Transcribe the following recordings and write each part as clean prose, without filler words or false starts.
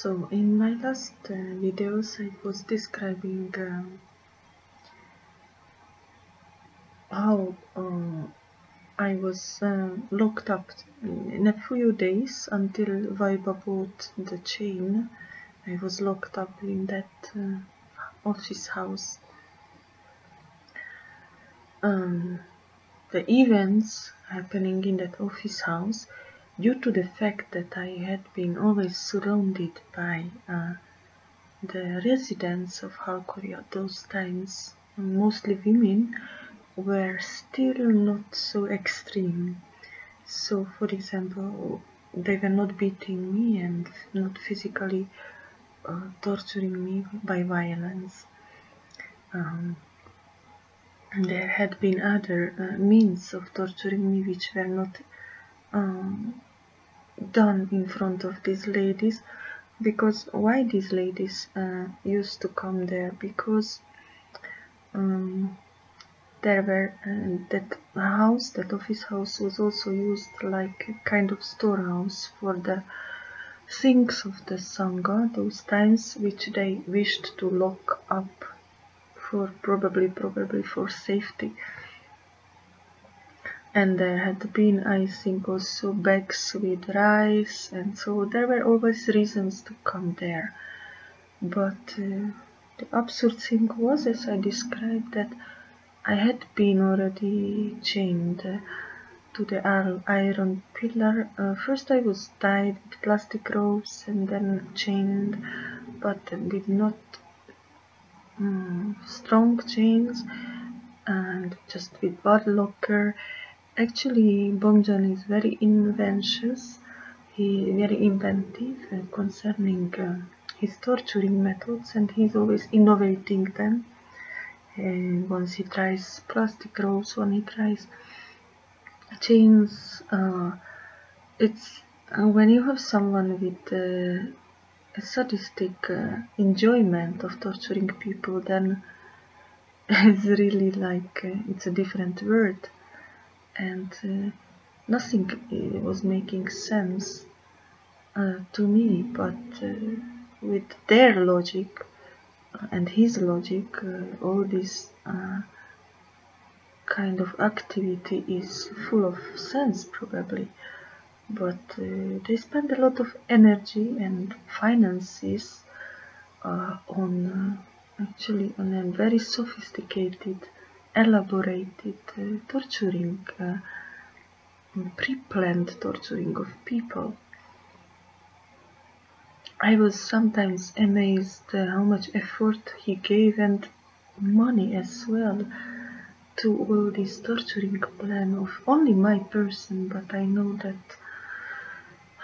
So in my last videos I was describing how I was locked up in a few days until Viba bought the chain. I was locked up in that office house. The events happening in that office house, due to the fact that I had been always surrounded by the residents of Halkoria at those times, mostly women, were still not so extreme. So, for example, they were not beating me and not physically torturing me by violence. There had been other means of torturing me which were not done in front of these ladies. Because why these ladies used to come there? Because there were that office house was also used like a kind of storehouse for the things of the Sangha, those times which they wished to lock up for probably for safety. And there had been, I think, also bags with rice, and so there were always reasons to come there. But the absurd thing was, as I described, that I had been already chained to the iron pillar. First I was tied with plastic ropes and then chained, but with not strong chains, and just with bad locker. Actually, Bomjon is very inventive. He very inventive concerning his torturing methods, and he's always innovating them. Once he tries plastic ropes, when he tries chains, it's when you have someone with a sadistic enjoyment of torturing people, then it's really like it's a different world, and nothing was making sense to me, but with their logic and his logic, all this kind of activity is full of sense probably, but they spend a lot of energy and finances actually on a very sophisticated, elaborated torturing, pre-planned torturing of people. I was sometimes amazed how much effort he gave, and money as well, to all this torturing plan of only my person, but I know that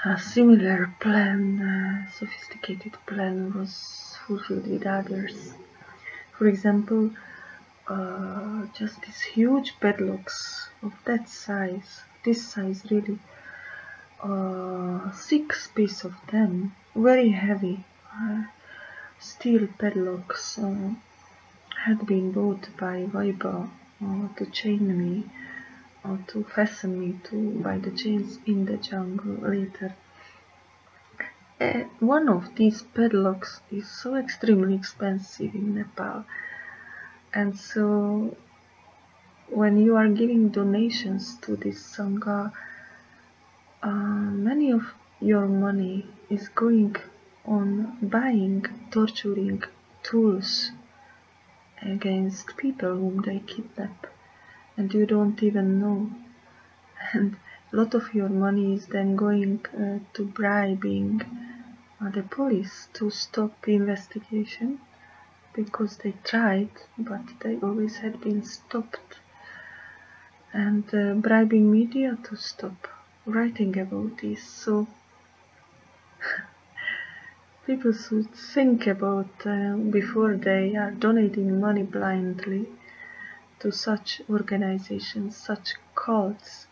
a similar plan, sophisticated plan, was fulfilled with others. For example, just these huge padlocks of that size, this size really, 6 pieces of them, very heavy steel padlocks, had been bought by Viba to chain me, or to fasten me by the chains in the jungle later. One of these padlocks is so extremely expensive in Nepal, and so when you are giving donations to this Sangha, many of your money is going on buying torturing tools against people whom they kidnap, and you don't even know. And a lot of your money is then going to bribing the police to stop the investigation, because they tried, but they always had been stopped, and bribing media to stop writing about this. So people should think about before they are donating money blindly to such organizations, such cults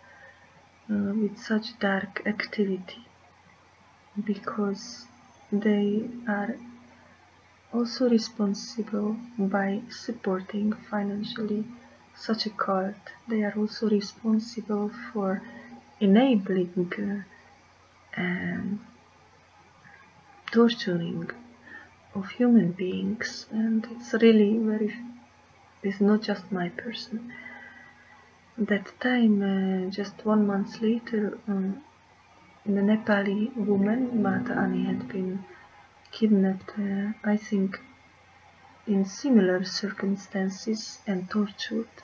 with such dark activity, because they are also responsible by supporting financially such a cult. They are also responsible for enabling torturing of human beings, and it's really it's not just my person. That time, just 1 month later, the Nepali woman, Mata Ani, had been kidnapped, I think, in similar circumstances and tortured,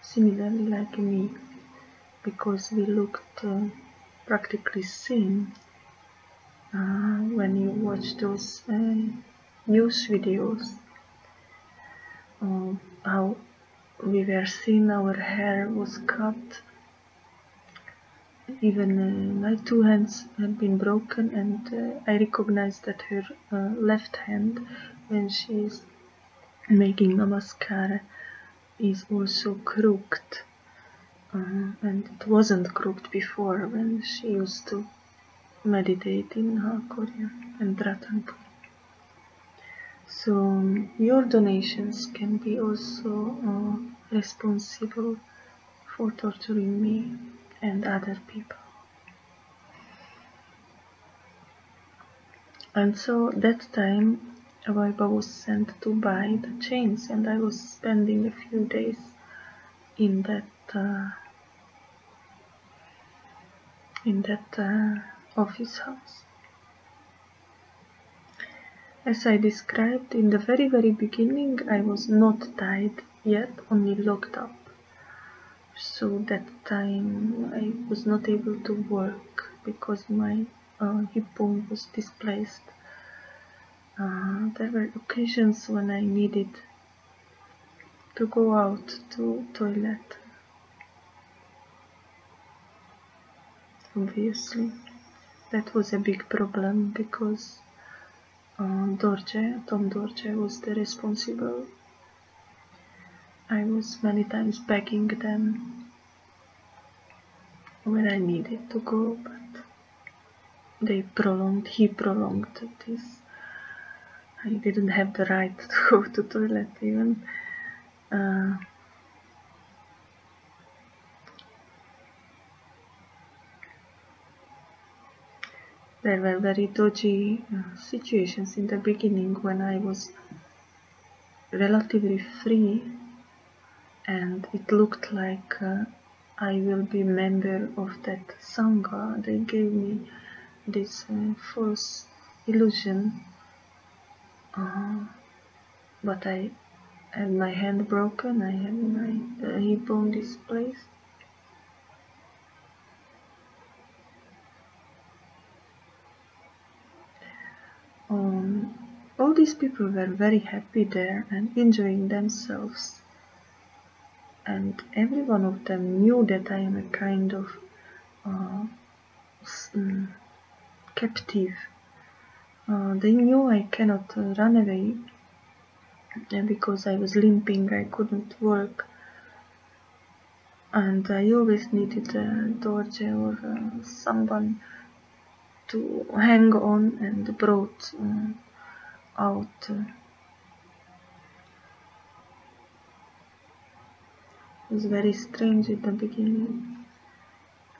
similarly like me, because we looked practically same when you watch those news videos. How we were seen, our hair was cut, even my 2 hands had been broken, and I recognized that her left hand, when she is making a mascara, is also crooked, and it wasn't crooked before when she used to meditate in Korea and Ratanpur. So your donations can be also responsible for torturing me and other people. And so that time Vaiba was sent to buy the chains, and I was spending a few days in that office house. As I described in the very beginning, I was not tied yet, only locked up. So that time I was not able to work because my hip bone was displaced. There were occasions when I needed to go out to toilet. Obviously, that was a big problem because Tom Dorje was the responsible. I was many times begging them when I needed to go, but he prolonged this. I didn't have the right to go to toilet even. There were very dodgy situations in the beginning when I was relatively free, and it looked like I will be member of that Sangha. They gave me this false illusion, but I had my hand broken, I had my hip bone displaced. All these people were very happy there and enjoying themselves, and every one of them knew that I am a kind of captive. They knew I cannot run away because I was limping, I couldn't work, and I always needed Dorje or someone to hang on and brought out. It was very strange at the beginning,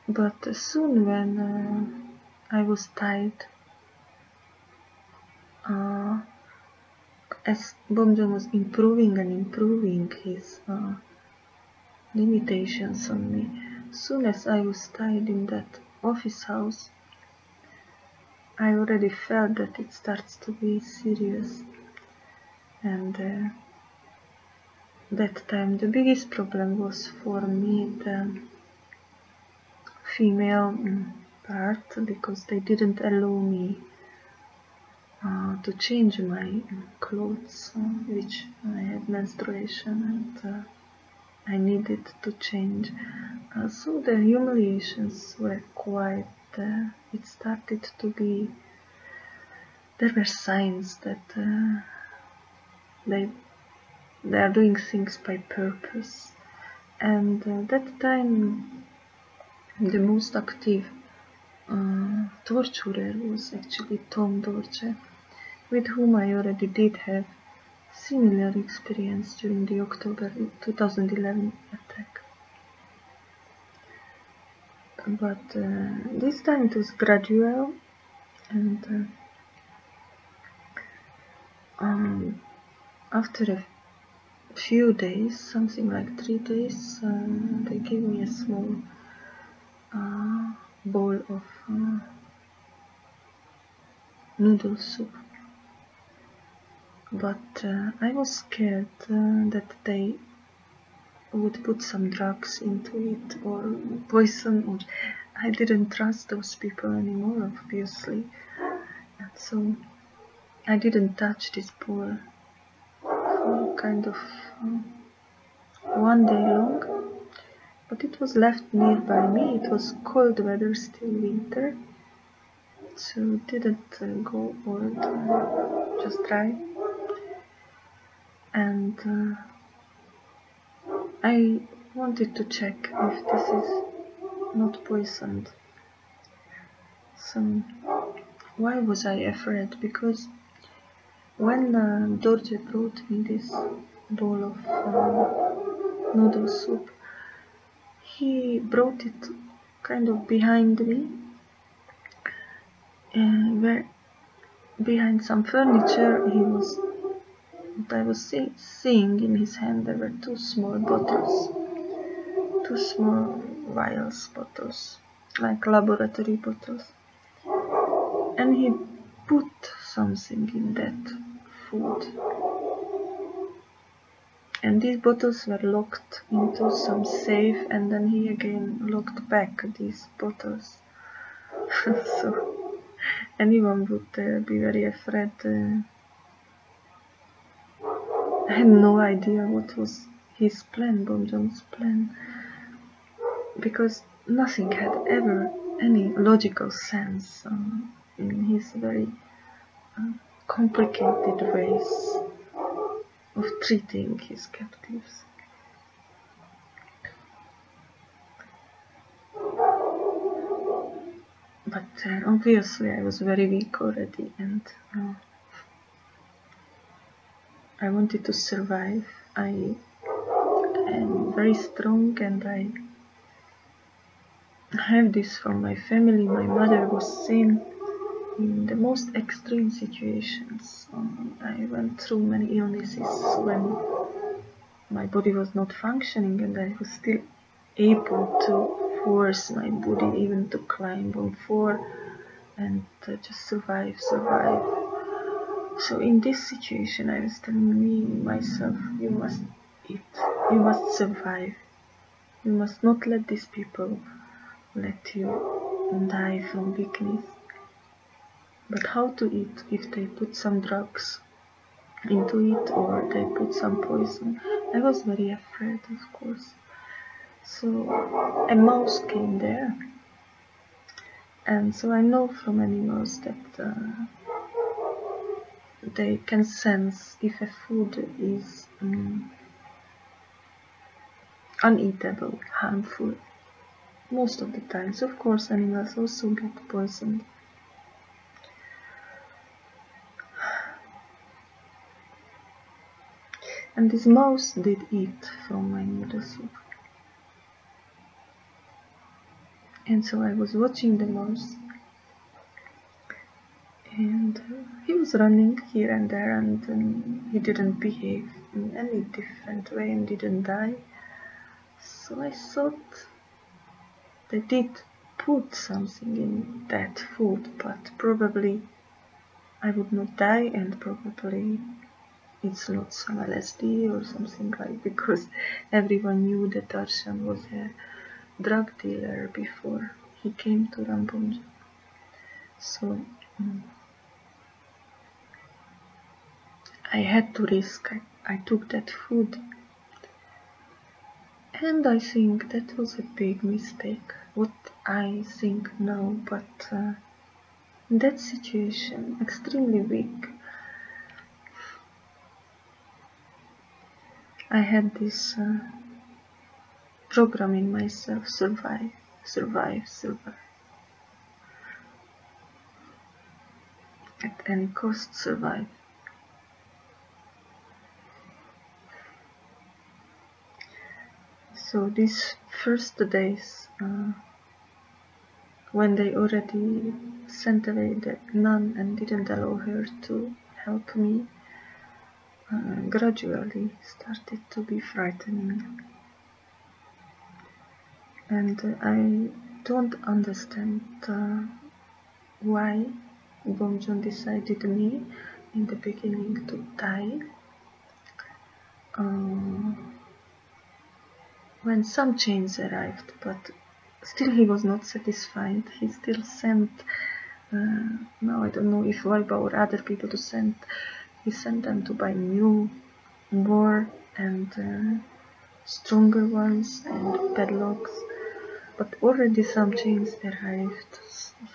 but soon when I was tied, as Bomjon was improving his limitations on me, soon as I was tied in that office house, I already felt that it starts to be serious, and that time the biggest problem was for me the female part, because they didn't allow me to change my clothes, which I had menstruation and I needed to change. So the humiliations were quite, it started to be, there were signs that they are doing things by purpose. And that time the most active torturer was actually Tom Dorje, with whom I already did have similar experience during the October 2011 attack. But this time it was gradual, and after a few days, something like 3 days, they gave me a small bowl of noodle soup. But I was scared that they would put some drugs into it or poison, or I didn't trust those people anymore, obviously. And so I didn't touch this bowl for kind of 1 day long. But it was left nearby me. It was cold weather, still winter, so it didn't go old, just dry. And I wanted to check if this is not poisoned. So why was I afraid? Because when Dorje brought me this bowl of noodle soup, he brought it kind of behind me, where behind some furniture I was seeing in his hand there were 2 small bottles, 2 small vials bottles, like laboratory bottles. And he put something in that food. And these bottles were locked into some safe, and then he again locked back these bottles. So anyone would be very afraid. I had no idea what was his plan, Bomjon's plan, because nothing had ever any logical sense in his very complicated ways of treating his captives. But obviously I was very weak already, and I wanted to survive. I am very strong, and I have this from my family. My mother was same in the most extreme situations. I went through many illnesses when my body was not functioning, and I was still able to force my body even to climb on 4 and just survive. So in this situation I was telling myself, you must eat, you must survive, you must not let these people let you die from weakness. But how to eat if they put some drugs into it or they put some poison? I was very afraid, of course. So a mouse came there, and so I know from animals that they can sense if a food is uneatable, harmful. Most of the times, of course, animals also get poisoned. And this mouse did eat from my noodle soup. And so I was watching the mouse, and he was running here and there, and he didn't behave in any different way and didn't die. So I thought they did put something in that food, but probably I would not die, and probably it's not some LSD or something like, because everyone knew that Darshan was a drug dealer before he came to Ram Bomjon. So I had to risk. I took that food, and I think that was a big mistake. What I think now, but in that situation, extremely weak, I had this program in myself: survive, survive, survive. At any cost, survive. So these first days, when they already sent away the nun and didn't allow her to help me, gradually started to be frightening. And I don't understand why Bomjon decided me in the beginning to die. When some change arrived, but still he was not satisfied. He still sent, now I don't know if Vibe or other people to send, he sent them to buy new, more and stronger ones and padlocks. But already some chains arrived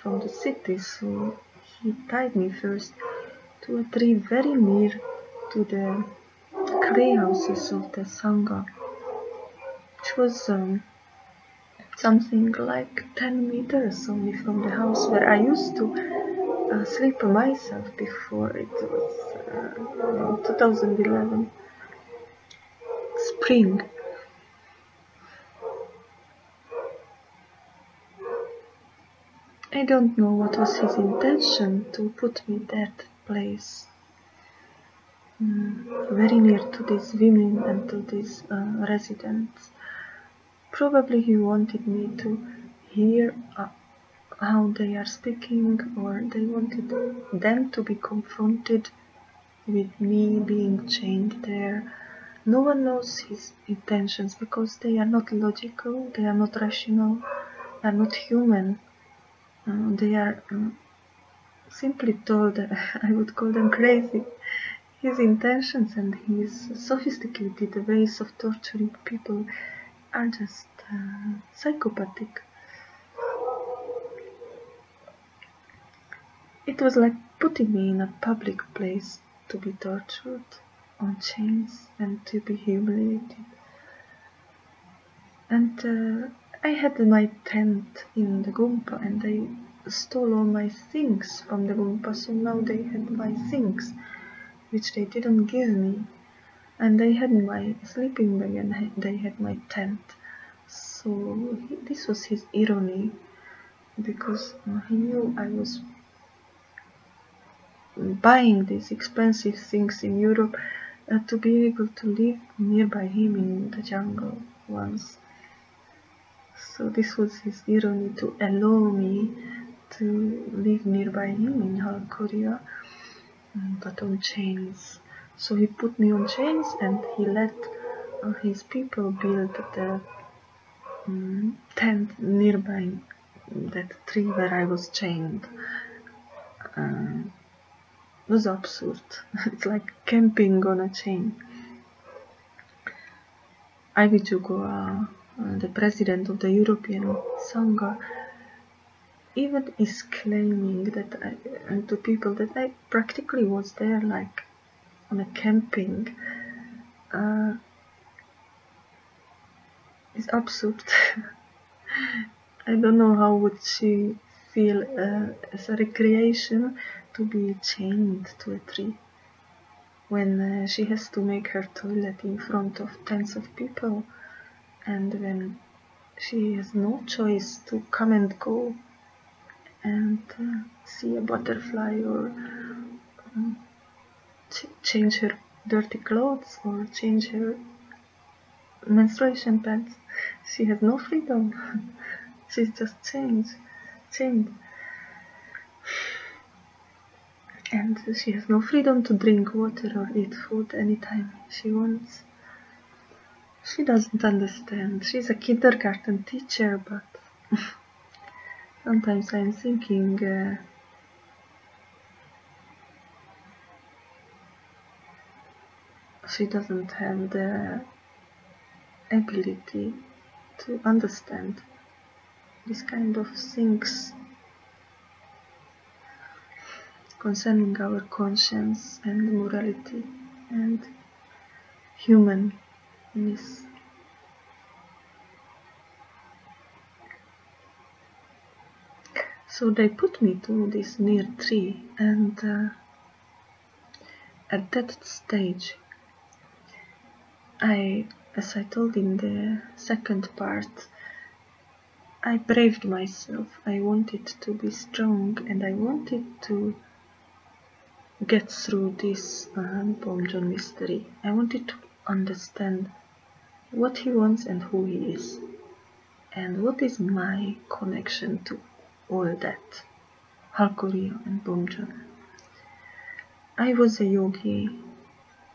from the city, so he tied me first to a tree very near to the clay houses of the Sangha, which was something like 10 meters only from the house where I used to sleep myself before. It was 2011 spring. I don't know what was his intention to put me that place, very near to these women and to these residents. Probably he wanted me to hear how they are speaking, or they wanted them to be confronted with me being chained there. No one knows his intentions because they are not logical, they are not rational, they are not human. They are simply told, I would call them crazy. His intentions and his sophisticated ways of torturing people are just psychopathic. It was like putting me in a public place to be tortured on chains and to be humiliated. And I had my tent in the Gumpa and they stole all my things from the Gumpa, so now they had my things, which they didn't give me. And they had my sleeping bag and they had my tent. So this was his irony, because he knew I was buying these expensive things in Europe to be able to live nearby him in the jungle once. So this was his irony, to allow me to live nearby him in South Korea, but on chains. So he put me on chains and he let his people build the tent nearby that tree where I was chained. It was absurd. It's like camping on a chain. Ivy Jugoa, the president of the European Sangha, even is claiming that to people that I practically was there, like on a camping. It's absurd. I don't know how would she feel as a recreation to be chained to a tree when she has to make her toilet in front of tens of people, and when she has no choice to come and go and see a butterfly or change her dirty clothes or change her menstruation pads. She has no freedom. She's just chained. And she has no freedom to drink water or eat food anytime she wants. She doesn't understand. She's a kindergarten teacher, but sometimes I'm thinking she doesn't have the ability to understand this kind of things concerning our conscience and morality and humanness. So they put me to this near tree, and at that stage, as I told in the second part, I braved myself. I wanted to be strong and I wanted to get through this Bomjon mystery. I wanted to understand what he wants and who he is, and what is my connection to all that, Halkoria and Bomjon. I was a yogi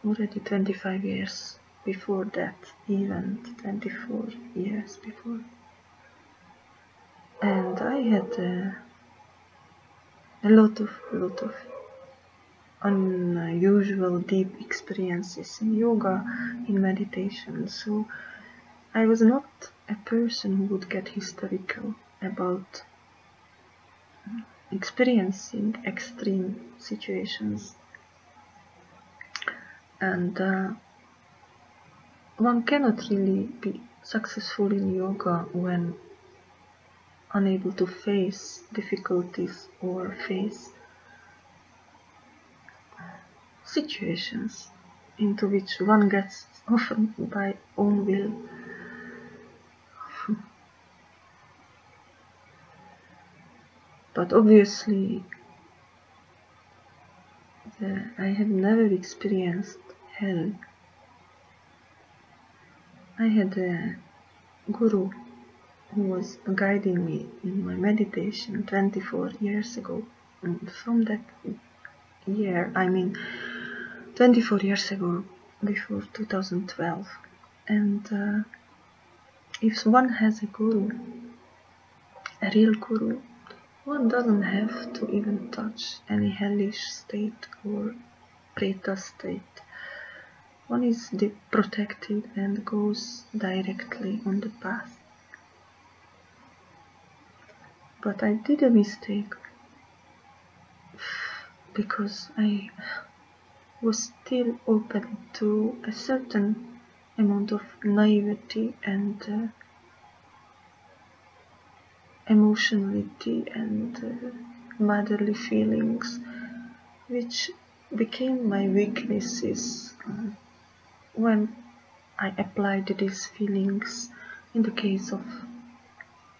already 25 years before that event, 24 years before, and I had a lot of unusual deep experiences in yoga, in meditation. So I was not a person who would get hysterical about experiencing extreme situations, and one cannot really be successful in yoga when unable to face difficulties or face situations into which one gets often by own will. But obviously I have never experienced hell. I had a guru who was guiding me in my meditation 24 years ago. And from that year, I mean 24 years ago, before 2012. And if one has a guru, a real guru, one doesn't have to even touch any hellish state or Traitor state. One is protected and goes directly on the path. But I did a mistake because I was still open to a certain amount of naivety and emotionality and motherly feelings, which became my weaknesses when I applied these feelings in the case of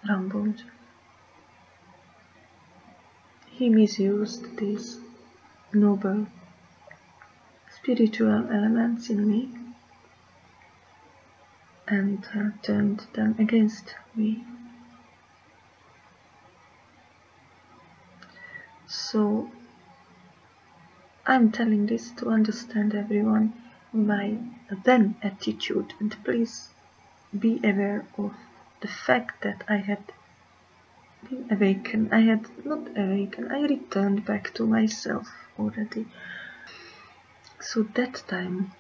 Ram Bomjon. He misused these noble spiritual elements in me and turned them against me. So I'm telling this to understand everyone my then attitude, and please be aware of the fact that I had been awakened. I had not awakened, I returned back to myself already. So that time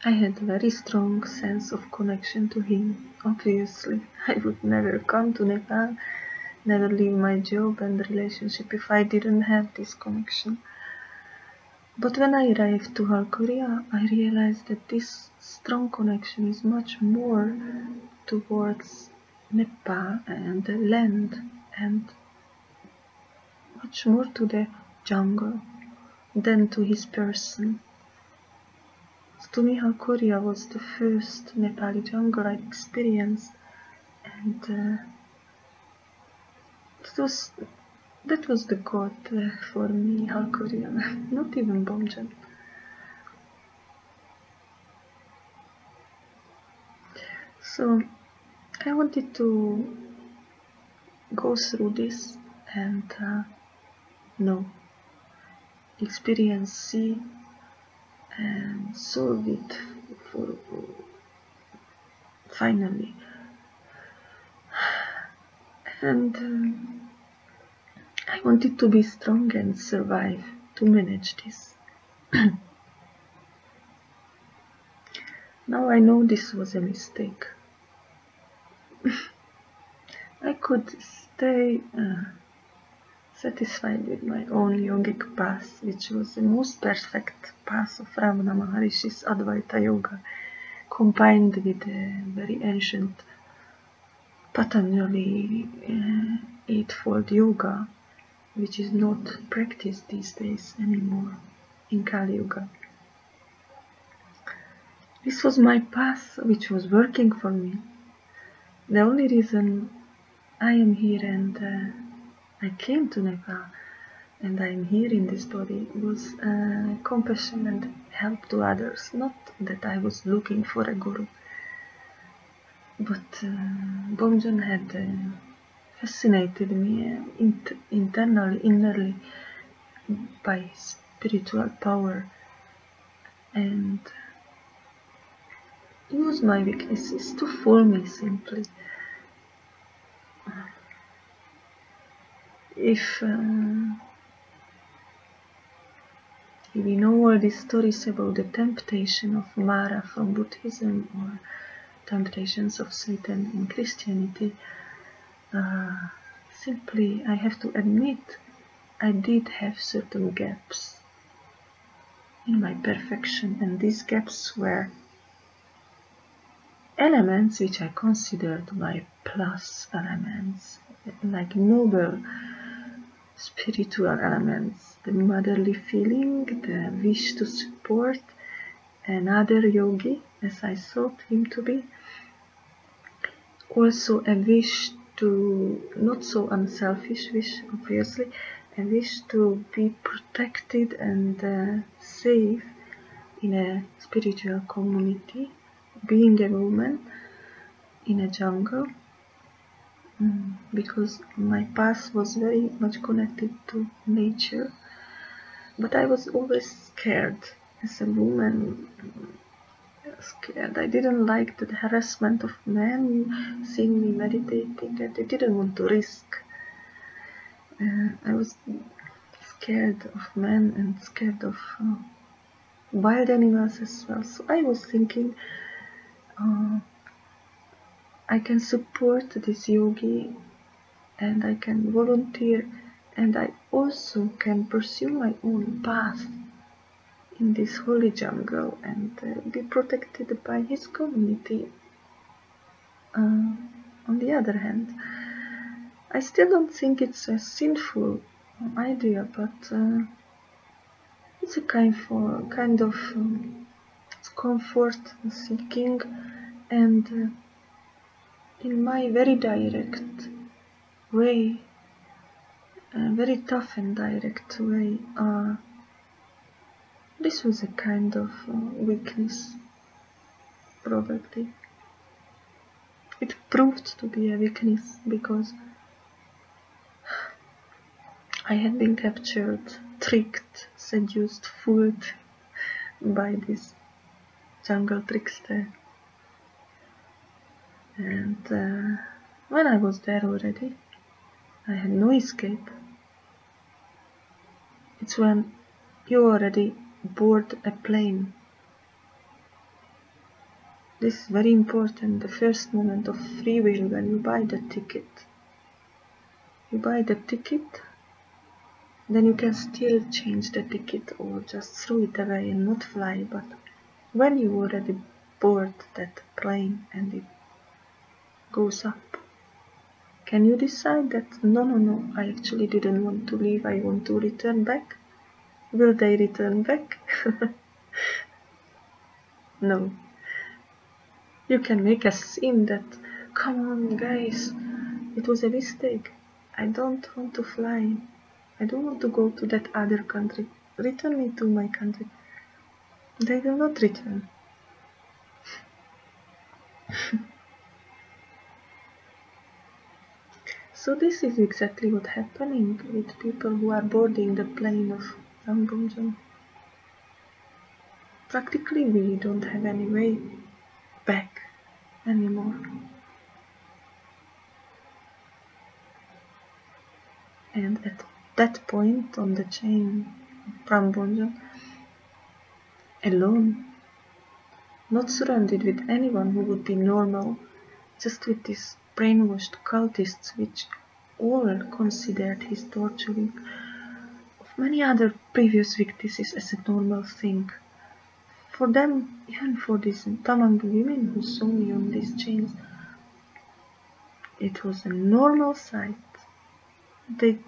I had a very strong sense of connection to him. Obviously, I would never come to Nepal, never leave my job and relationship if I didn't have this connection. But when I arrived to Halkoria, I realized that this strong connection is much more towards Nepal and the land, and much more to the jungle than to his person. To me, Halkoria was the first Nepali jungle I experienced, and that was the god for me, Halkoria, not even Bomjon. So I wanted to go through this and experience, see, and solve it for finally. And I wanted to be strong and survive, to manage this. Now I know this was a mistake. I could stay satisfied with my own yogic path, which was the most perfect path of Ramana Maharishi's Advaita Yoga, combined with a very ancient Patanjali Eightfold Yoga, which is not practiced these days anymore in Kali Yuga. This was my path, which was working for me. The only reason I am here and I came to Nepal and I'm here in this body, was compassion and help to others. Not that I was looking for a guru, but Bomjon had fascinated me internally, innerly, by spiritual power, and use my weaknesses to fool me simply. If we know all these stories about the temptation of Mara from Buddhism or temptations of Satan in Christianity, simply I have to admit I did have certain gaps in my perfection, and these gaps were elements which I considered my plus elements, like noble spiritual elements, the motherly feeling, the wish to support another yogi as I thought him to be, also a wish to, not so unselfish wish obviously, a wish to be protected and safe in a spiritual community, being a woman in a jungle, because my past was very much connected to nature, but I was always scared as a woman, scared. I didn't like the harassment of men seeing me meditating, and I didn't want to risk. I was scared of men and scared of wild animals as well. So I was thinking, I can support this yogi and I can volunteer, and I also can pursue my own path in this holy jungle and be protected by his community. On the other hand, I still don't think it's a sinful idea, but it's a kind of comfort seeking, and in my very direct way, very tough and direct way, this was a kind of weakness, probably. It proved to be a weakness because I had been captured, tricked, seduced, fooled by this jungle trickster. And when I was there already, I had no escape. It's when you already board a plane. This is very important, the first moment of free will when you buy the ticket. You buy the ticket, then you can still change the ticket or just throw it away and not fly, but when you already board that plane and it goes up, can you decide that no, I actually didn't want to leave, I want to return back? Will they return back? No. You can make a scene that, come on guys, it was a mistake, I don't want to fly, I don't want to go to that other country, return me to my country. They will not return. So this is exactly what's happening with people who are boarding the plane of Ram Bomjon. Practically we don't have any way back anymore. And at that point on the chain, Ram Bomjon, alone, not surrounded with anyone who would be normal, just with these brainwashed cultists which all considered his torturing of many other previous victims as a normal thing. For them, even for these Tamang women who saw me on these chains, it was a normal sight. They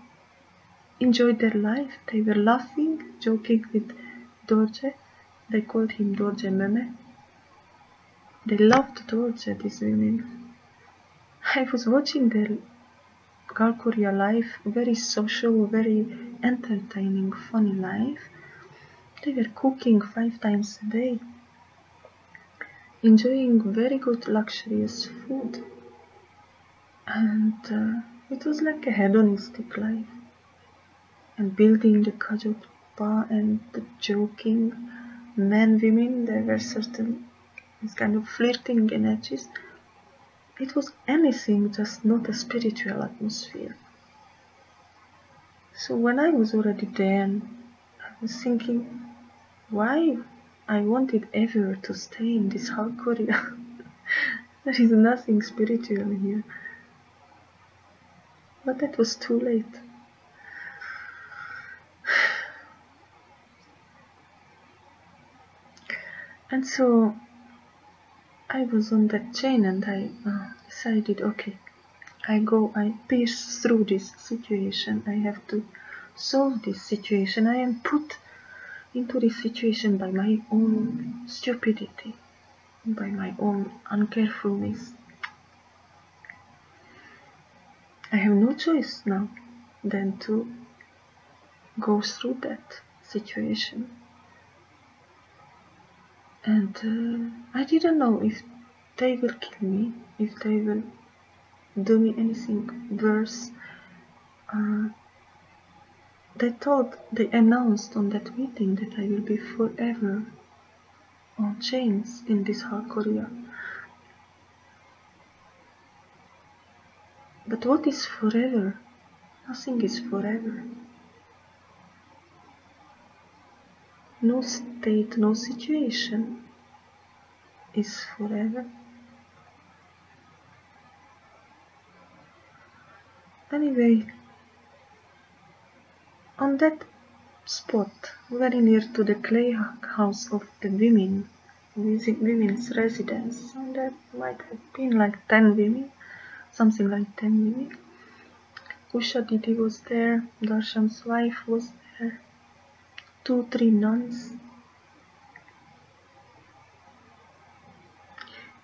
enjoyed their life, they were laughing, joking with Dorje. They called him Dorje Meme. They loved Dorje, these women. I was watching their Galkuria life, very social, very entertaining, funny life. They were cooking 5 times a day, enjoying very good luxurious food, and it was like a hedonistic life. And building the kajapa and the joking men, women, there were certain kind of flirting energies. It was anything, just not a spiritual atmosphere. So when I was already there, I was thinking why I wanted ever to stay in this whole Korea. There is nothing spiritual here. But that was too late. And so I was on that chain and I decided, okay, I pierce through this situation. I have to solve this situation. I am put into this situation by my own stupidity, by my own uncarefulness. I have no choice now than to go through that situation. And I didn't know if they will kill me, if they will do me anything worse. They announced on that meeting that I will be forever on chains in this whole Korea. But what is forever? Nothing is forever. No state, no situation is forever. Anyway, on that spot, very near to the clay house of the women's residence, and there might have been like 10 women, something like 10 women. Usha Didi was there, Darshan's wife was there, 2-3 nuns.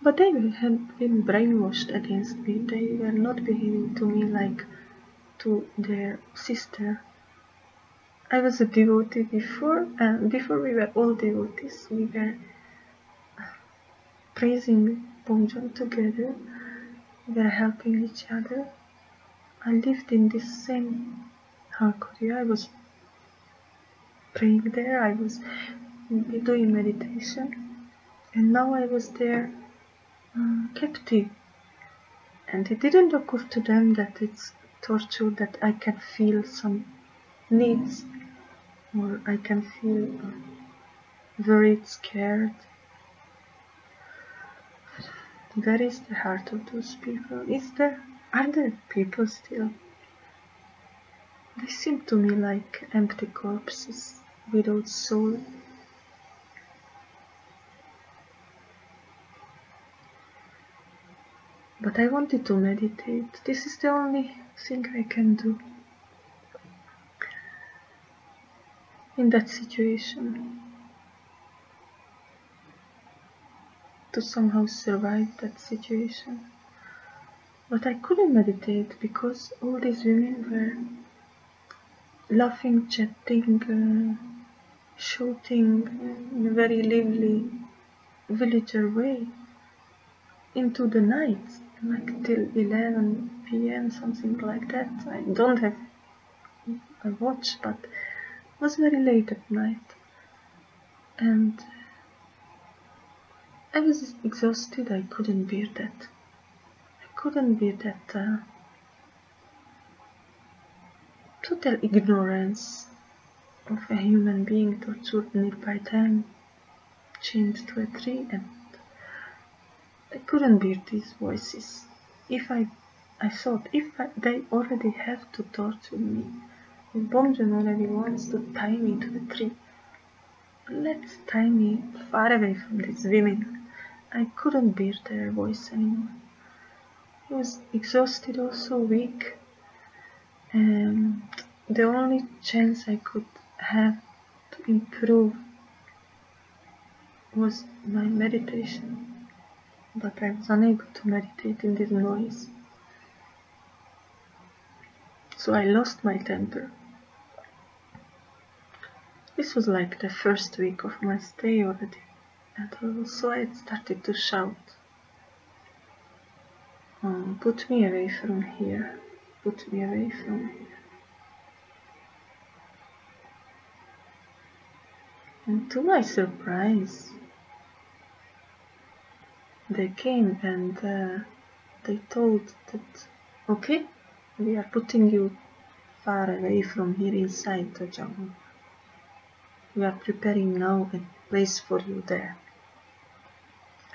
But they had been brainwashed against me. They were not behaving to me like to their sister. I was a devotee before, and before we were all devotees. We were praising Bomjon together. We were helping each other. I lived in this same Korea. I was praying there. I was doing meditation, and now I was there captive. And it didn't occur to them that it's torture, that I can feel some needs, or I can feel worried, scared. Where is the heart of those people? Are there people still? They seem to me like empty corpses without soul. But I wanted to meditate. This is the only thing I can do in that situation, to somehow survive that situation. But I couldn't meditate because all these women were laughing, chatting, shouting in a very lively villager way into the night, like till 11 p.m., something like that. I don't have a watch, but it was very late at night. And I was exhausted. I couldn't bear that. I couldn't bear that total ignorance of a human being tortured nearby them, chained to a tree, and I couldn't bear these voices. I thought, they already have to torture me, if Bomjon already wants to tie me to the tree, let's tie me far away from these women. I couldn't bear their voice anymore. I was exhausted, also weak, and the only chance I could have to improve was my meditation. But I was unable to meditate in this noise. So I lost my temper. This was like the first week of my stay already, and also I started to shout, put me away from here, put me away from here. And to my surprise, they came and they told that, okay, we are putting you far away from here inside the jungle. We are preparing now a place for you there.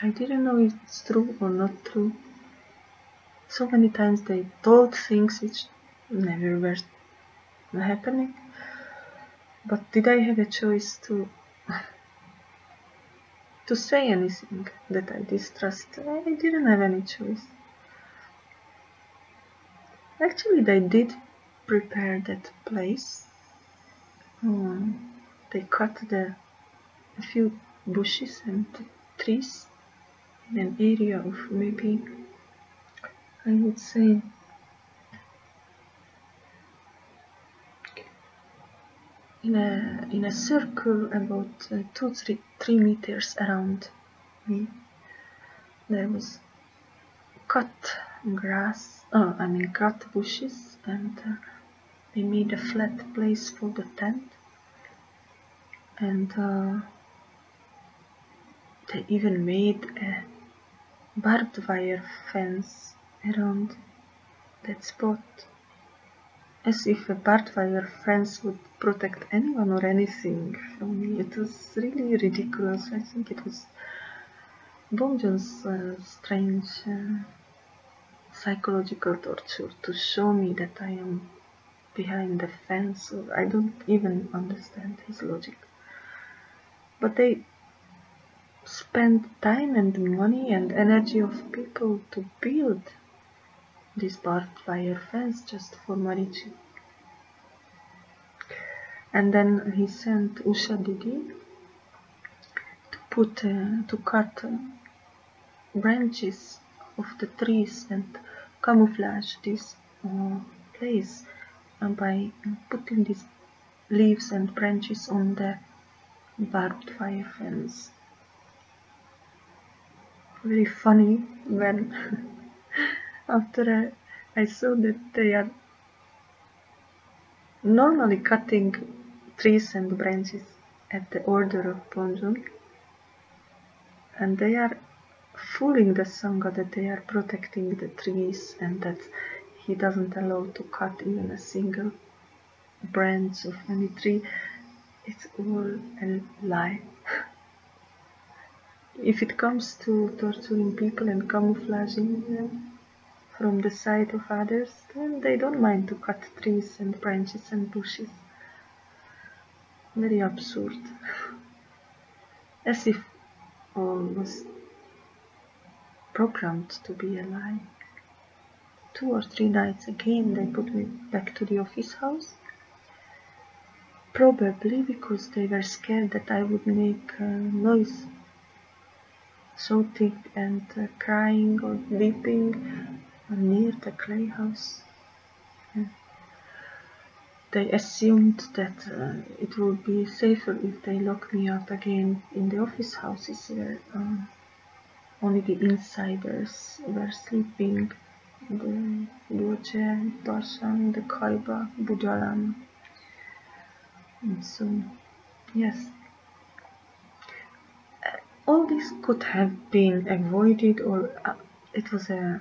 I didn't know if it's true or not true. So many times they told things which never were happening. But did I have a choice to say anything that I distrust? I didn't have any choice. Actually, they did prepare that place. They cut a few bushes and trees in an area of maybe, I would say, in a circle about 2-3 meters around me. There was cut bushes, and they made a flat place for the tent, and they even made a barbed wire fence around that spot, as if a barbed wire fence would protect anyone or anything from me. It was really ridiculous. I think it was Bomjon's strange psychological torture to show me that I am behind the fence, or I don't even understand his logic. But they spent time and money and energy of people to build this barbed wire fence just for Marīci. And then he sent Usha Didi to cut branches of the trees and camouflage this place by putting these leaves and branches on the barbed wire fence. Very funny when after I saw that they are normally cutting trees and branches at the order of Bomjon, and they are fooling the Sangha that they are protecting the trees and that he doesn't allow to cut even a single branch of any tree. It's all a lie. If it comes to torturing people and camouflaging them from the sight of others, then they don't mind to cut trees and branches and bushes. Very absurd. As if all was programmed to be a lie. 2 or 3 nights again they put me back to the office house. Probably because they were scared that I would make noise, shouting and crying or weeping near the clay house. They assumed that it would be safer if they locked me up again in the office houses where only the insiders were sleeping, the Burje, Darshan, the Kaiba, Bujalan. And so, yes, all this could have been avoided, or it was a...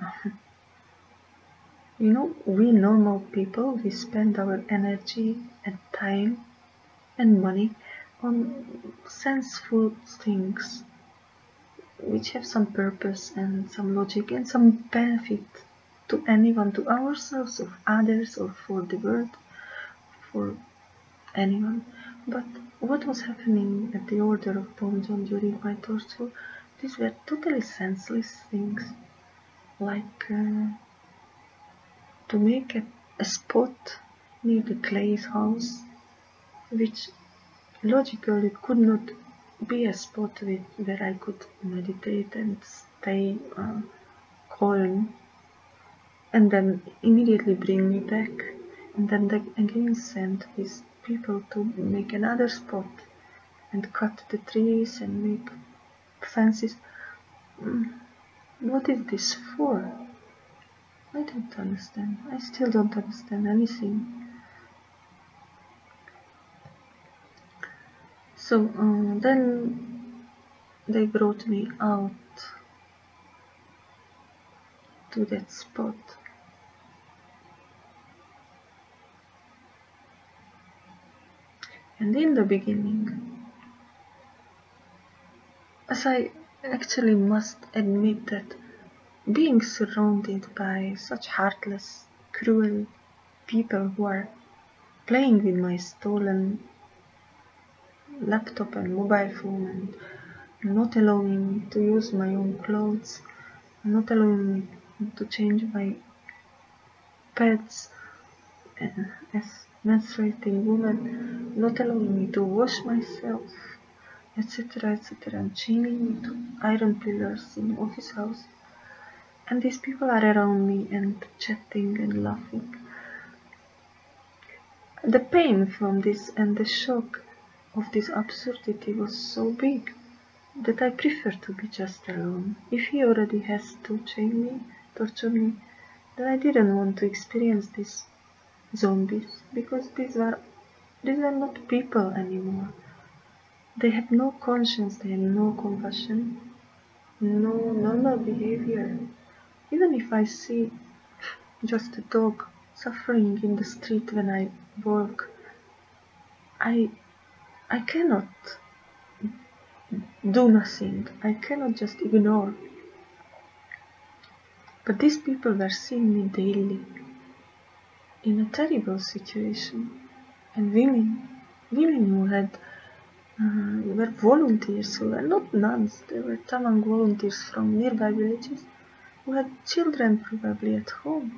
You know, we normal people, we spend our energy and time and money on senseful things which have some purpose and some logic and some benefit to anyone, to ourselves, or others, or for the world, for anyone. But what was happening at the order of Bomjon during my torture, these were totally senseless things, like to make a spot near the clay's house, which logically could not be a spot where I could meditate and stay calm, and then immediately bring me back, and then they again sent this people to make another spot and cut the trees and make fences. What is this for? I don't understand. I still don't understand anything. So then they brought me out to that spot. And in the beginning, as I actually must admit that being surrounded by such heartless, cruel people who are playing with my stolen laptop and mobile phone and not allowing me to use my own clothes, not allowing me to change my pads as menstruating woman, not allowing me to wash myself, etc., etc., and chaining me to iron pillars in office house. And these people are around me and chatting and laughing. The pain from this and the shock of this absurdity was so big that I prefer to be just alone. If he already has to chain me, torture me, then I didn't want to experience these zombies, because these are not people anymore. They had no conscience, they had no compassion, no normal behavior. Even if I see just a dog suffering in the street when I walk, I cannot do nothing. I cannot just ignore. But these people were seeing me daily in a terrible situation, and women who had were volunteers, who were not nuns, they were Tamang volunteers from nearby villages, who had children probably at home.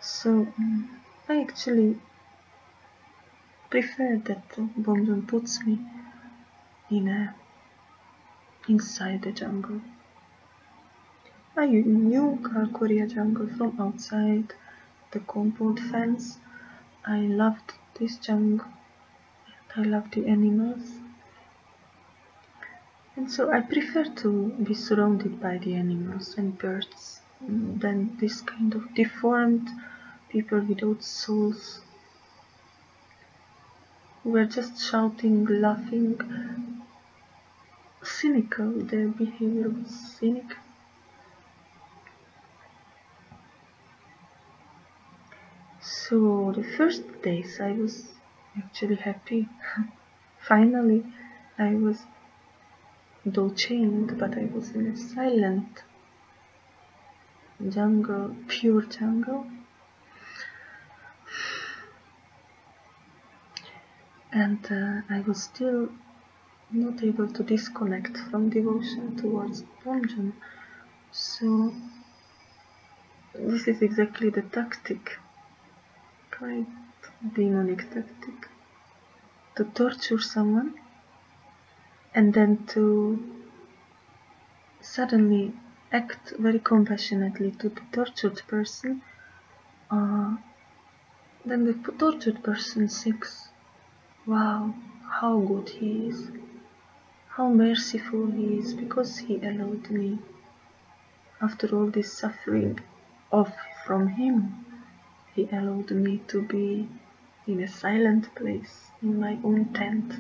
So I actually prefer that Bomjon puts me inside the jungle. I knew Korea jungle from outside the compound fence. I loved this jungle. I loved the animals. And so I prefer to be surrounded by the animals and birds than this kind of deformed people without souls who were just shouting, laughing, cynical. Their behavior was cynical. So the first days I was actually happy. Finally, I was, though chained, but I was in a silent jungle, pure jungle. And I was still not able to disconnect from devotion towards Bomjon. So this is exactly the tactic, quite demonic tactic, to torture someone and then to suddenly act very compassionately to the tortured person. Then the tortured person thinks, wow, how good he is, how merciful he is, because he allowed me, after all this suffering from him, he allowed me to be in a silent place, in my own tent,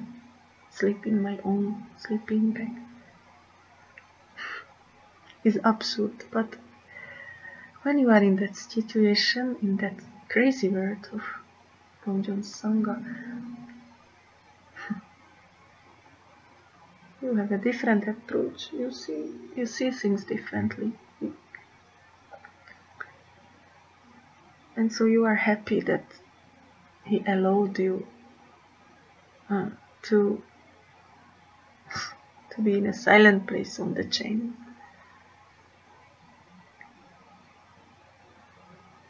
sleep in my own sleeping bag. It's absurd, but when you are in that situation, in that crazy world of Bomjon's Sangha, you have a different approach. You see things differently. And so you are happy that he allowed you to be in a silent place on the chain.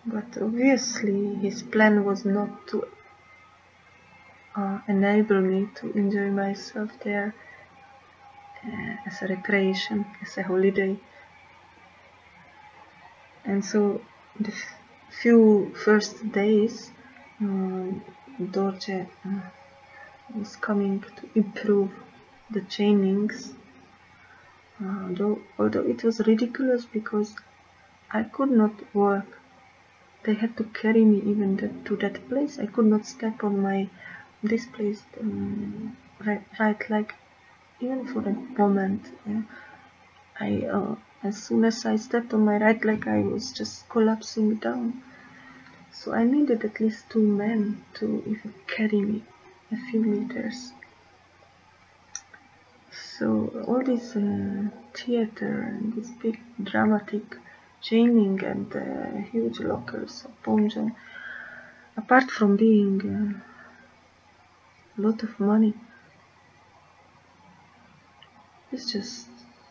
But obviously his plan was not to enable me to enjoy myself there as a recreation, as a holiday. And so the few first days, Dorje was coming to improve the chainings, although it was ridiculous because I could not walk. They had to carry me even to that place. I could not step on my displaced right leg even for a moment. As soon as I stepped on my right leg, I was just collapsing down. So I needed at least 2 men to even carry me a few meters. So all this theater and this big dramatic chaining and huge lockers of Bomjon, apart from being a lot of money, it's just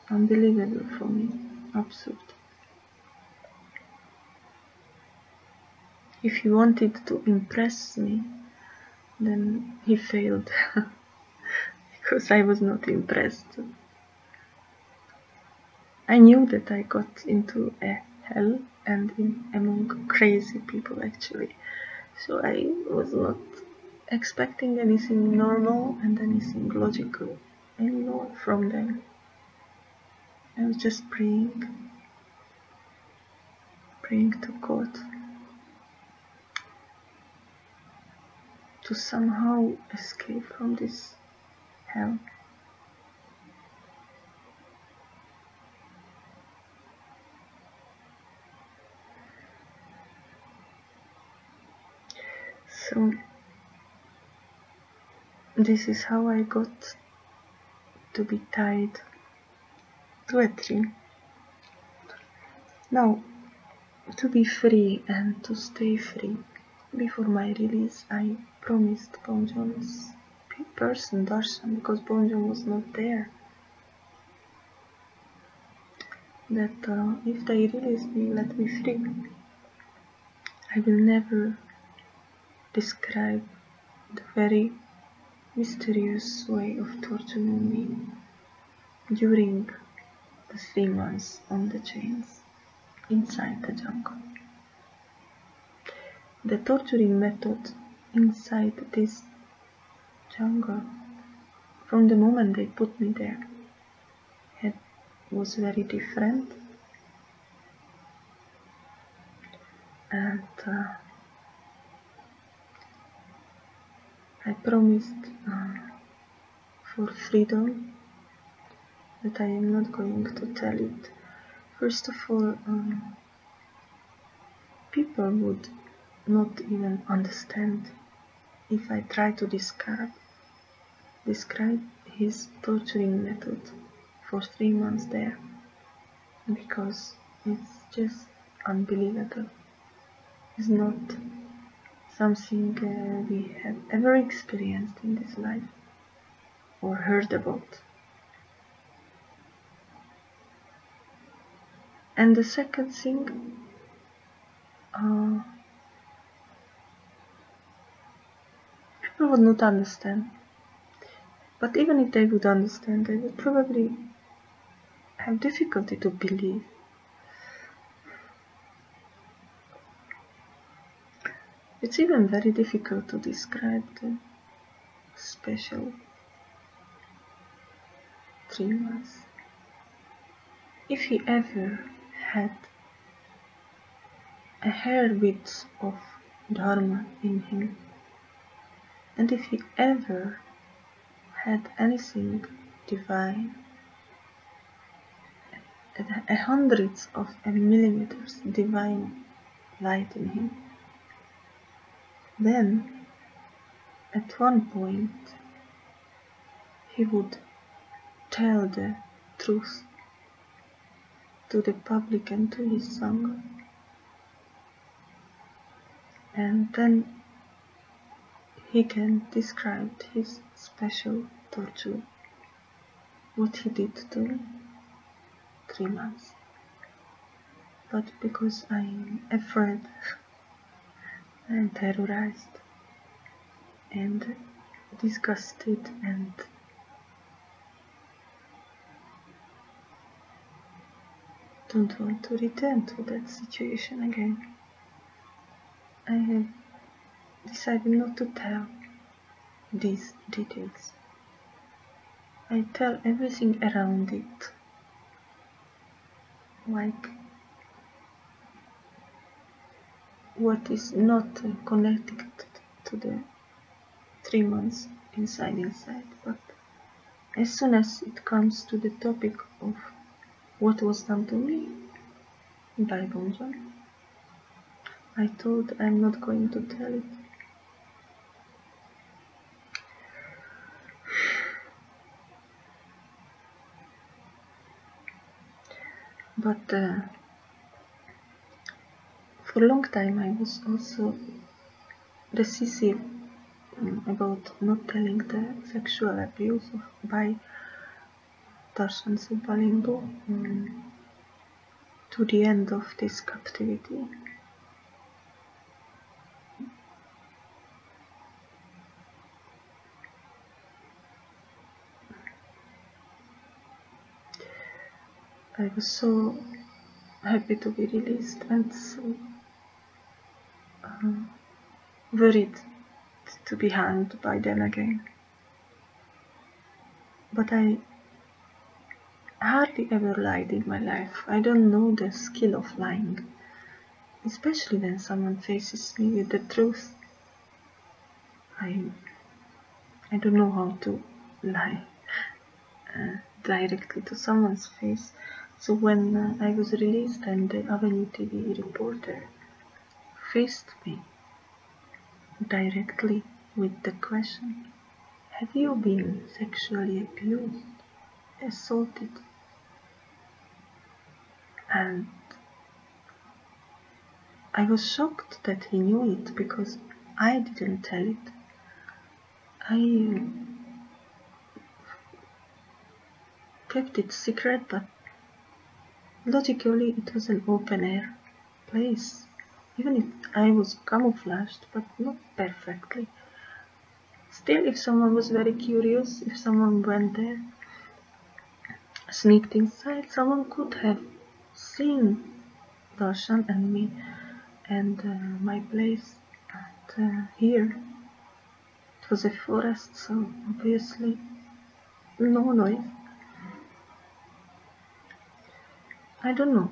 unbelievable for me, absurd. If he wanted to impress me, then he failed, because I was not impressed. I knew that I got into a hell and among crazy people actually, so I was not expecting anything normal and anything logical anymore from them. I was just praying to God to somehow escape from this hell. So this is how I got to be tied to a tree. Now, to be free and to stay free, before my release, I promised Bomjon's person darshan, because Bomjon was not there, that if they release me, let me free, I will never describe the very mysterious way of torturing me during the 3 months on the chains inside the jungle. The torturing method inside this jungle, from the moment they put me there, was very different, and I promised for freedom that I am not going to tell it. First of all, people would not even understand if I try to describe his torturing method for 3 months there, because it's just unbelievable. It's not something we have ever experienced in this life or heard about. And the second thing, people would not understand. But even if they would understand, they would probably have difficulty to believe. It's even very difficult to describe the special 3 months. If he ever had a hair width of Dharma in him, and if he ever had anything divine, a hundredth of a millimeters divine light in him, then at one point he would tell the truth to the public and to his Sangha, and then he can describe his special torture, what he did to me 3 months. But because I am afraid, I am terrorized and disgusted and don't want to return to that situation again. I have decided not to tell these details. I tell everything around it, like what is not connected to the 3 months inside, but as soon as it comes to the topic of what was done to me by Bomjon, I thought I'm not going to tell it. But for a long time I was also decisive about not telling the sexual abuse by Darshan Subalimbo to the end of this captivity. I was so happy to be released and so worried to be hanged by them again. But I hardly ever lied in my life. I don't know the skill of lying, especially when someone faces me with the truth. I don't know how to lie directly to someone's face. So when I was released and the Avenue TV reporter faced me directly with the question, have you been sexually abused, assaulted? And I was shocked that he knew it because I didn't tell it. I kept it secret, but logically it was an open air place. Even if I was camouflaged, but not perfectly. Still, if someone was very curious, if someone went there, sneaked inside, someone could have seen Darshan and me and my place. And here, it was a forest, so obviously no noise. I don't know.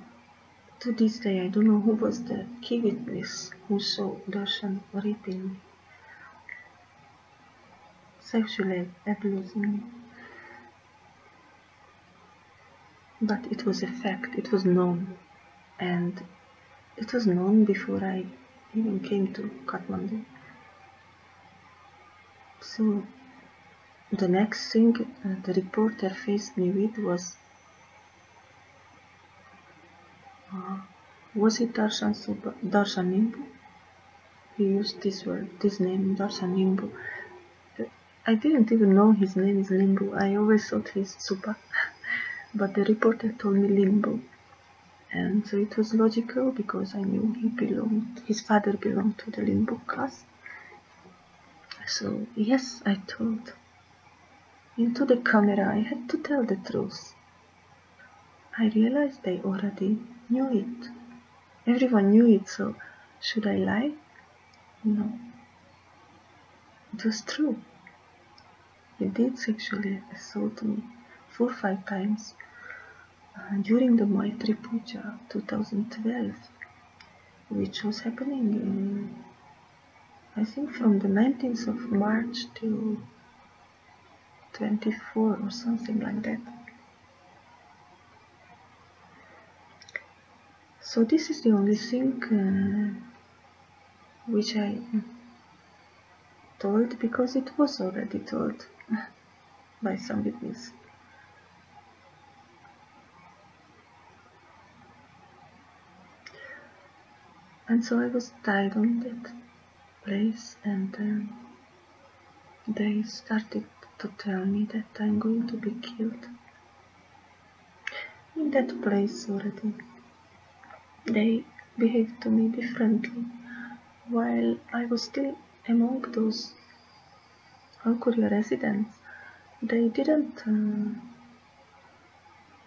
To this day, I don't know who was the key witness who saw Darshan raping me, sexually abusing me. But it was a fact, it was known, and it was known before I even came to Kathmandu. So the next thing the reporter faced me with was it Darshan Nimbu? He used this word, this name, Darshan Nimbu. I didn't even know his name is Limbu. I always thought he's Supa. But the reporter told me Limbu. And so it was logical because I knew his father belonged to the Limbu class. So yes, I told. Into the camera, I had to tell the truth. I realized they already knew it. Everyone knew it, so should I lie? No. It was true. He did sexually assault me 4 or 5 times during the Maitri Puja 2012, which was happening in, I think, from the 19th of March till 24 or something like that. So this is the only thing which I told because it was already told by some witness. And so I was tied on that place, and they started to tell me that I'm going to be killed. In that place already, they behaved to me differently, while I was still among those Ankuria residents. They didn't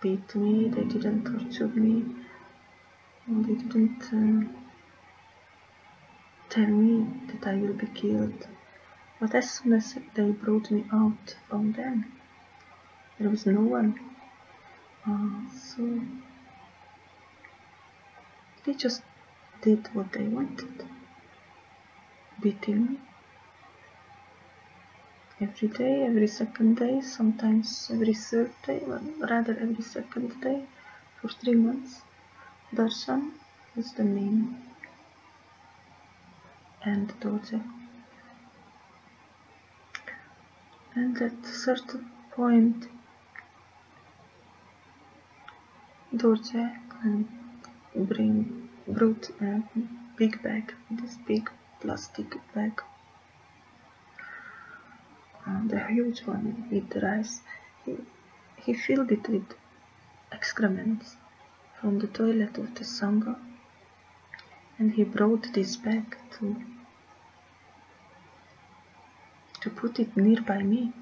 beat me, they didn't torture me, They didn't tell me that I will be killed. But as soon as they brought me out from them, there was no one. So they just did what they wanted, beating me every day, every second day, sometimes every third day, well, rather every second day, for 3 months. Darshan was the name, and Dorje. And at a certain point, Dorje brought a big bag, this big plastic bag, the huge one with the rice. He filled it with excrements from the toilet of the Sangha, and he brought this bag to put it nearby me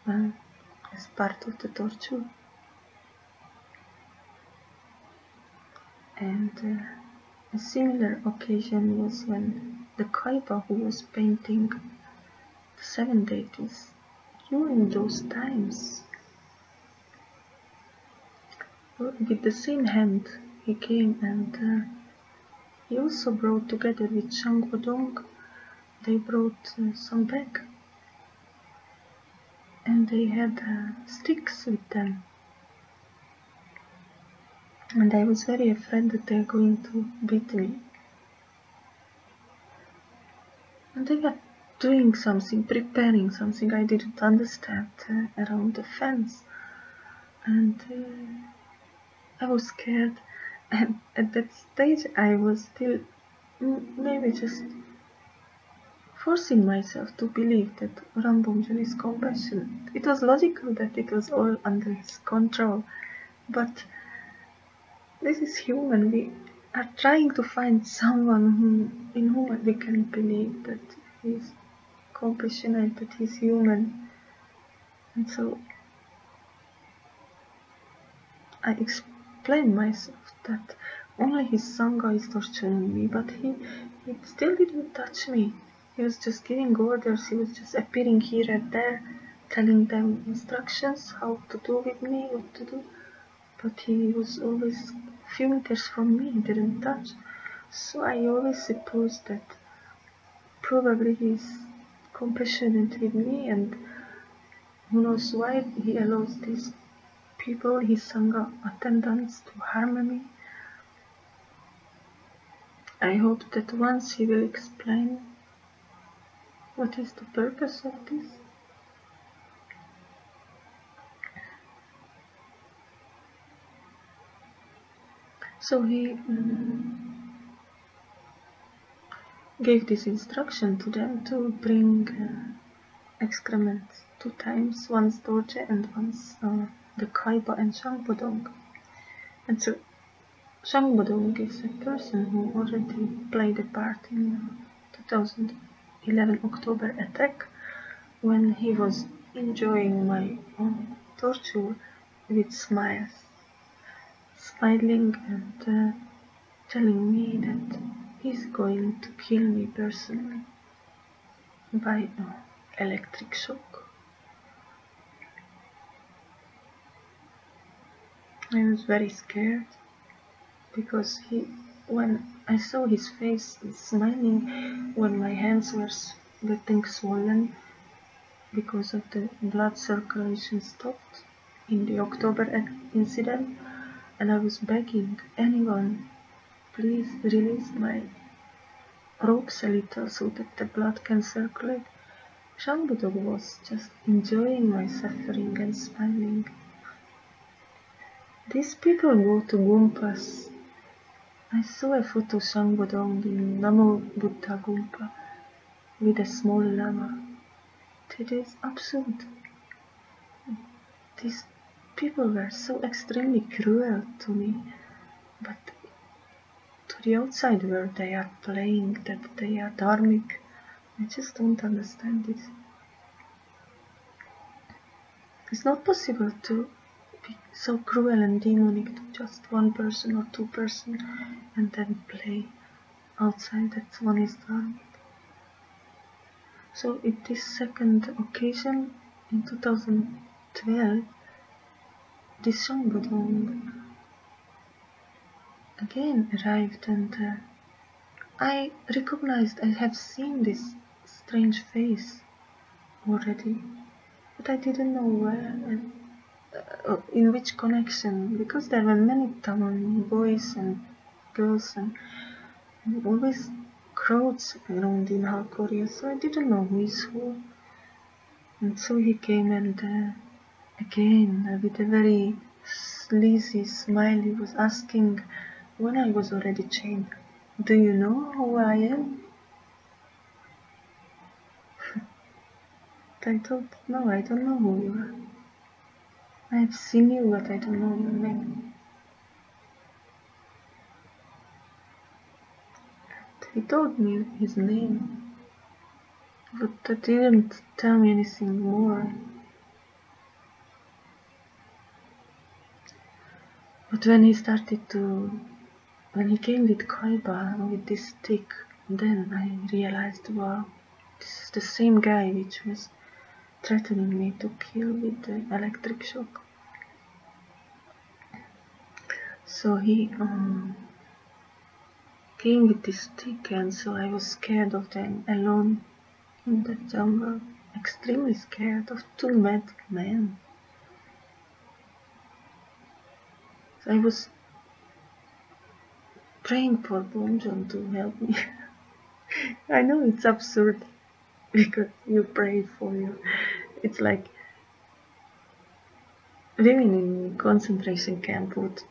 as part of the torture. And a similar occasion was when the Kaiba, who was painting the 7 deities, during those times, with the same hand, he came and he also brought together with Shangwadong, they brought some back, and they had sticks with them. And I was very afraid that they are going to beat me. And they were doing something, preparing something I didn't understand around the fence. And I was scared. And at that stage I was still maybe just forcing myself to believe that Ram Bomjon is compassionate. It was logical that it was all under his control. But this is human. We are trying to find someone in whom we can believe that he is compassionate, that he is human. And so I explained myself that only his Sangha is torturing me, but he still didn't touch me. He was just giving orders, he was just appearing here and there, telling them instructions, how to do with me, what to do. But he was always a few meters from me, he didn't touch. So I always supposed that probably he's compassionate with me, and who knows why he allows these people, his Sangha attendants, to harm me. I hope that once he will explain what is the purpose of this. So he gave this instruction to them to bring excrement 2 times, once Dorje and once the Kaiba and Shangbodong. And so Shangbodong is a person who already played a part in 2011 October attack, when he was enjoying my torture with smiles, smiling and telling me that he's going to kill me personally by electric shock. I was very scared because when I saw his face smiling, when my hands were getting swollen because of the blood circulation stopped in the October incident, and I was begging anyone, please release my ropes a little so that the blood can circulate. Shangbodong was just enjoying my suffering and smiling. These people go to Gumpas. I saw a photo of Shangbodong in Namo Buddha Gumpa with a small lama. It is absurd. These people were so extremely cruel to me, but to the outside world they are playing that they are dharmic. I just don't understand it. It's not possible to be so cruel and demonic to just one person or two person and then play outside that one is Dharma. So in this second occasion in 2012, this Ram Bomjon again arrived, and I recognized I have seen this strange face already, but I didn't know where and in which connection, because there were many Tamil boys and girls and always crowds around in South Korea, so I didn't know who is who. And so he came, and again with a very sleazy smile he was asking when I was already chained, "Do you know who I am?" I told, "No, I don't know who you are. I have seen you, but I don't know your name." He told me his name, but that didn't tell me anything more. But when he came with Kaiba, with this stick, then I realized, wow, this is the same guy which was threatening me to kill with the electric shock. So he came with this stick, and so I was scared of them alone in the jungle, extremely scared of two mad men. So I was praying for Bomjon to help me. I know it's absurd because you pray for you. It's like women in concentration camp would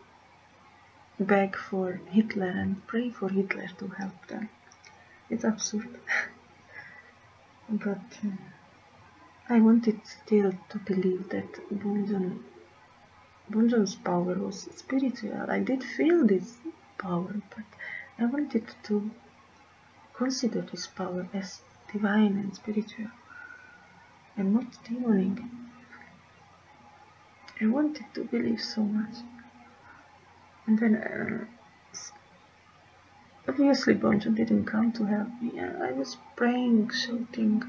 beg for Hitler and pray for Hitler to help them. It's absurd. But I wanted still to believe that Bomjon's power was spiritual. I did feel this power, but I wanted to consider this power as divine and spiritual and not demonic. I wanted to believe so much. And then obviously Bomjon didn't come to help me. I was praying, shouting,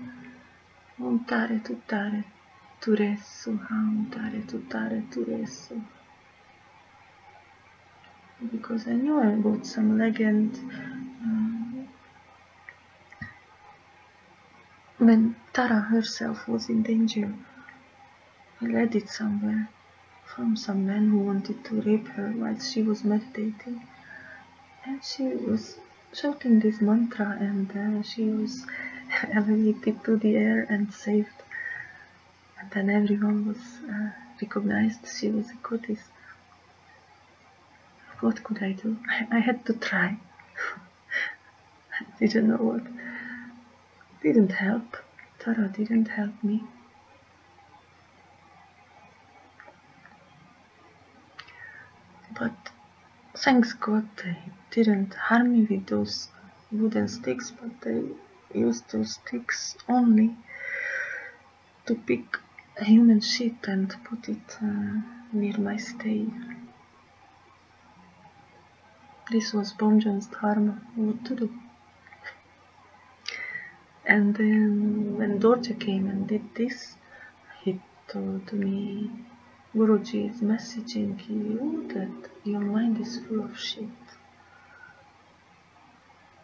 "Om tare tu reso, Ham tare tu reso." Because I knew about some legend when Tara herself was in danger. I read it somewhere from some man who wanted to rape her while she was meditating, and she was shouting this mantra, and she was elevated to the air and saved, and then everyone was recognized she was a goddess. What could I do? I had to try. I didn't know what. Didn't help. Tara didn't help me. But thanks God they didn't harm me with those wooden sticks, but they used those sticks only to pick human shit and put it near my stay. This was Bomjon's Dharma, what to do. And then when Dorje came and did this, he told me, "Guruji is messaging you that your mind is full of shit."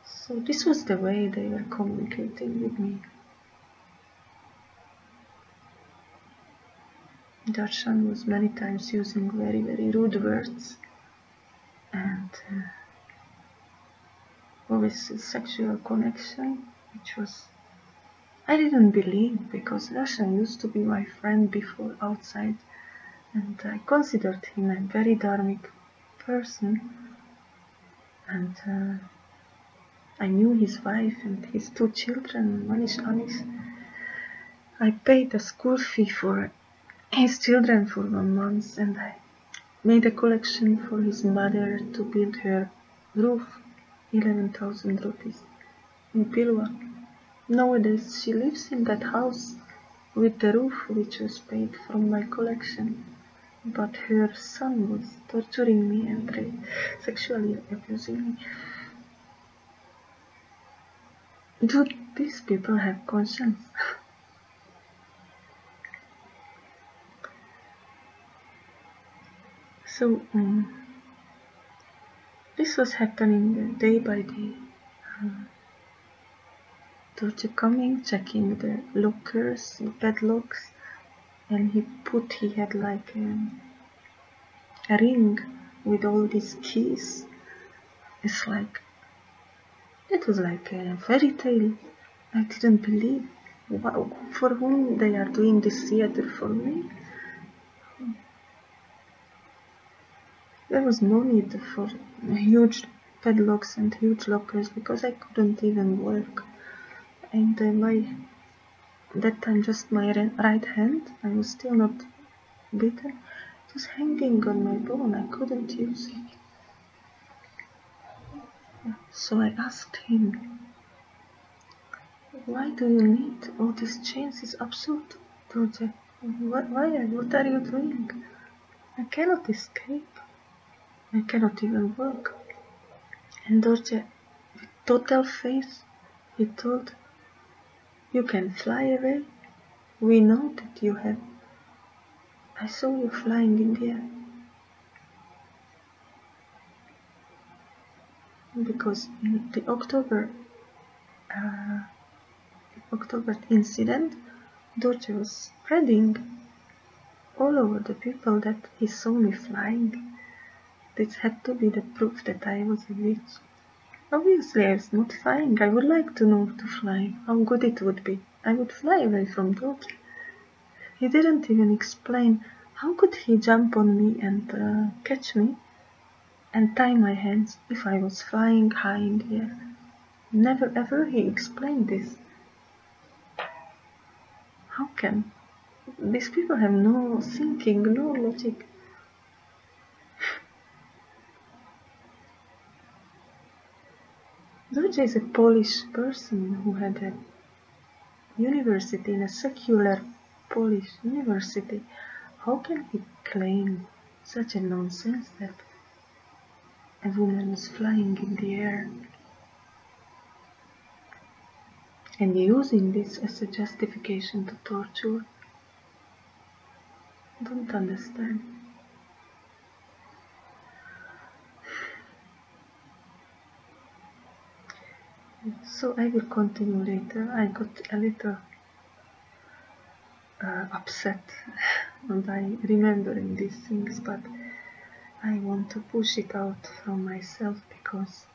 So this was the way they were communicating with me. Darshan was many times using very, very rude words, and always a sexual connection, which was, I didn't believe, because Darshan used to be my friend before outside, and I considered him a very dharmic person, and I knew his wife and his two children, Manish Anish. I paid a school fee for his children for 1 month, and I made a collection for his mother to build her roof, 11,000 rupees, in Pilwa. Nowadays she lives in that house with the roof which was paid from my collection. but her son was torturing me and sexually abusing me. Do these people have conscience? So, this was happening day by day. Torture coming, checking the lockers, the padlocks, and he had like a ring with all these keys. It's like, it was like a fairy tale. I didn't believe. Wow, for whom they are doing this theater, for me? There was no need for huge padlocks and huge lockers because I couldn't even work. And that time just my right hand, I was still not beaten, it was hanging on my bone, I couldn't use it. So I asked him, why do you need all these chains? It's absurd, Dorje. What are you doing? I cannot escape. I cannot even work. And Dorje, with total faith, he told, you can fly away. We know that you have. I saw you flying in the air. Because in the October incident, Dorje was spreading all over the people that he saw me flying. This had to be the proof that I was a witch. Obviously, I was not flying. I would like to know to fly, how good it would be. I would fly away from Dorje. He didn't even explain how could he jump on me and catch me and tie my hands if I was flying high in the air. Never ever he explained this. How can? These people have no thinking, no logic. Dorje is a Polish person who had a university in a secular Polish university. How can he claim such a nonsense that a woman is flying in the air and using this as a justification to torture? Don't understand. So I will continue later. I got a little upset by remembering these things, but I want to push it out from myself because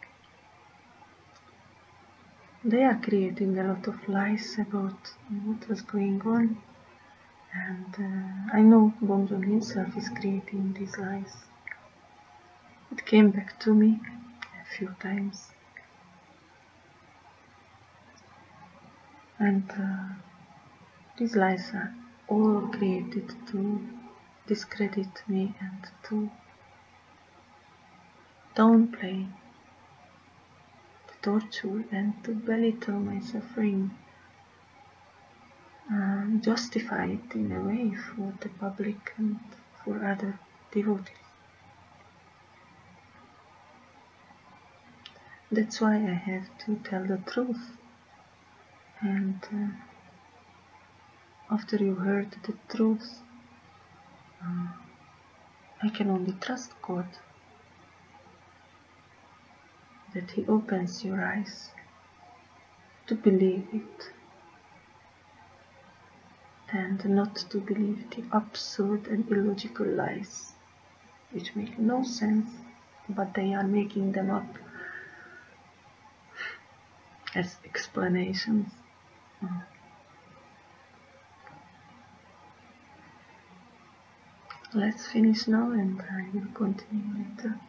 they are creating a lot of lies about what was going on, and I know Bomjon himself is creating these lies. It came back to me a few times, and these lies are all created to discredit me and to downplay the torture and to belittle my suffering, justify it in a way for the public and for other devotees. That's why I have to tell the truth, and after you heard the truth, I can only trust God, that He opens your eyes to believe it and not to believe the absurd and illogical lies which make no sense, but they are making them up as explanations. Let's finish now and I will continue later.